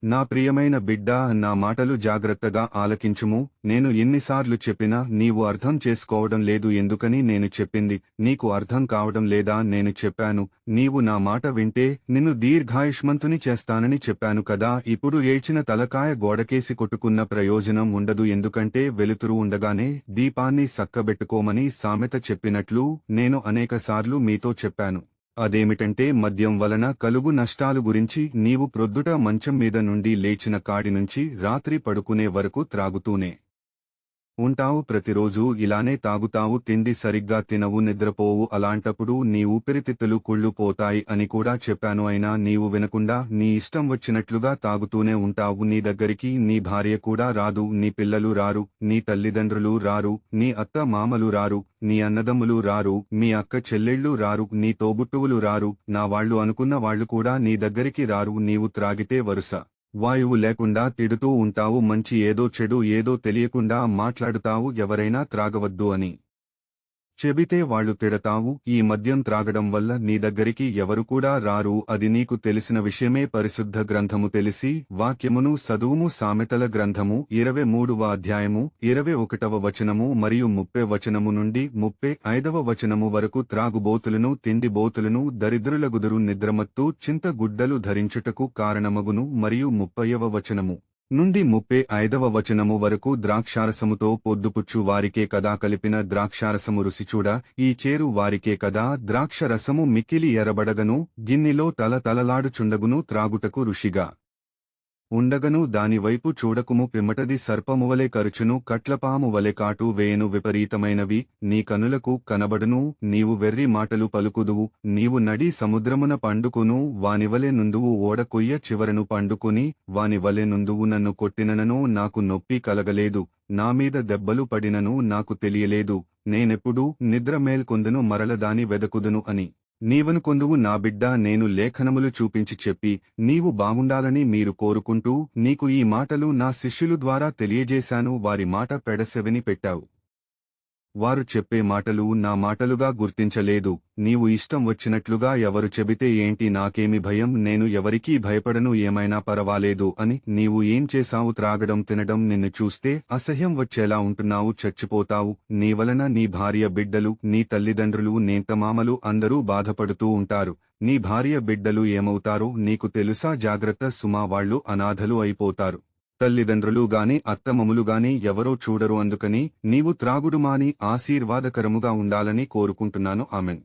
నా ప్రియమైన బిడ్డా, నా మాటలు జాగ్రత్తగా ఆలకించుము. నేను ఎన్నిసార్లు చెప్పినా నీవు అర్థం చేసుకోవడం లేదు. ఎందుకని నేను చెప్పింది నీకు అర్థం కావడం లేదా? నేను చెప్పాను, నీవు నా మాట వింటే నిన్ను దీర్ఘాయుష్మంతుని చేస్తానని చెప్పాను కదా. ఇప్పుడు ఏడ్చిన తలకాయ గోడకేసి కొట్టుకున్న ప్రయోజనం ఉండదు. ఎందుకంటే వెలుతురు ఉండగానే దీపాన్ని సక్కబెట్టుకోమని సామెత చెప్పినట్లు నేను అనేకసార్లు మీతో చెప్పాను. అదేమిటంటే, మద్యం వలన కలుగు నష్టాలు గురించి. నీవు ప్రొద్దుట మంచం మీద నుండి లేచిన కాడి నుంచి రాత్రి పడుకునే వరకు త్రాగుతూనే ఉంటావు. ప్రతిరోజూ ఇలానే తాగుతావు. తిండి సరిగ్గా తినవు, నిద్రపోవు. అలాంటప్పుడు నీ ఊపిరితిత్తులు కుళ్ళుపోతాయి అని కూడా చెప్పాను. అయినా నీవు వినకుండా నీ ఇష్టం వచ్చినట్లుగా తాగుతూనే ఉంటావు. నీ దగ్గరికి నీ భార్య కూడా రాదు, నీ పిల్లలు రారు, నీ తల్లిదండ్రులు రారు, నీ అత్త మామలు రారు, నీ అన్నదమ్ములు రారు, మీ అక్క చెల్లెళ్ళు రారు, నీ తోబుట్టువులు రారు, నా వాళ్ళు అనుకున్న వాళ్ళు కూడా నీ దగ్గరికి రారు. నీవు త్రాగితే వరుస వాయువు లేకుండా తిడుతూ ఉంటావు. మంచి ఏదో చెడు ఏదో తెలియకుండా మాట్లాడుతావు. ఎవరైనా త్రాగవద్దు అని చెబితే వాళ్ళు తిడతావు. ఈ మద్యం త్రాగడం వల్ల నీ దగ్గరికి ఎవరు కూడా రారు. అది నీకు తెలిసిన విషయమే. పరిశుద్ధ గ్రంథము తెలిసి వాక్యమును సదువుము. సామెతల గ్రంథము 23వ అధ్యాయము 21వ వచనము మరియు 30 వచనము నుండి 35వ వచనము వరకు. త్రాగుబోతులను, తిండిబోతులను, దరిద్రులగుదురు, నిద్రమత్తు చింత గుడ్డలు ధరించుటకు కారణమగును. మరియు 30వ వచనము నుండి 35వ వచనము వరకు. ద్రాక్షారసముతో పొద్దుపుచ్చు వారికే కదా కలిపిన ద్రాక్షారసము రుసిచూడ ఈ చేరు వారికే కదా ద్రాక్షరసము మిక్కిలి ఎరబడగను, గిన్నెలో తలతలలాడుచుండగును, త్రాగుటకు రుషిగా ఉండగను. దానివైపు చూడకుము. పిమ్మటది సర్పమువలె కరుచును, కట్లపామువలె కాటు వేయను. విపరీతమైనవి నీ కనులకు కనబడును. నీవు వెర్రి మాటలు పలుకుదువు. నీవు నడి సముద్రమున పండుకును, వానివలె నుందువు. ఓడ కొయ్య చివరను పండుకుని వానివలె నుందువు. నన్ను కొట్టిననను నాకు నొప్పి కలగలేదు, నామీద దెబ్బలు పడినను నాకు తెలియలేదు. నేనెప్పుడు నిద్ర మేల్కొందును, మరల దాని వెదకుదును అని నీవనుకొందువు. నా బిడ్డా, నేను లేఖనములు చూపించి చెప్పి నీవు బాగుండాలని మీరు కోరుకుంటూ నీకు ఈ మాటలు నా శిష్యులు ద్వారా తెలియజేశాను. వారి మాట పెడసెవిని పెట్టావు. వారు చెప్పే మాటలు నా మాటలుగా గుర్తించలేదు. నీవు ఇష్టం వచ్చినట్లుగా ఎవరు చెబితే ఏంటి, నాకేమి భయం, నేను ఎవరికీ భయపడను, ఏమైనా పరవాలేదు అని నీవు ఏం చేశావు? త్రాగడం, తినడం. నిన్ను చూస్తే అసహ్యం వచ్చేలా ఉంటున్నావు. చచ్చిపోతావు. నీ వలన నీ భార్య బిడ్డలు, నీ తల్లిదండ్రులు, నేంతమామలు అందరూ బాధపడుతూ ఉంటారు. నీ భార్య బిడ్డలు ఏమవుతారో నీకు తెలుసా? జాగ్రత్త సుమా, వాళ్ళు అనాథలు అయిపోతారు. తల్లిదండ్రులు గాని అత్తమములు గాని ఎవరో చూడరు. అందుకని నీవు త్రాగుడు మాని ఆశీర్వాదకరముగా ఉండాలని కోరుకుంటున్నాను. ఆమెన్.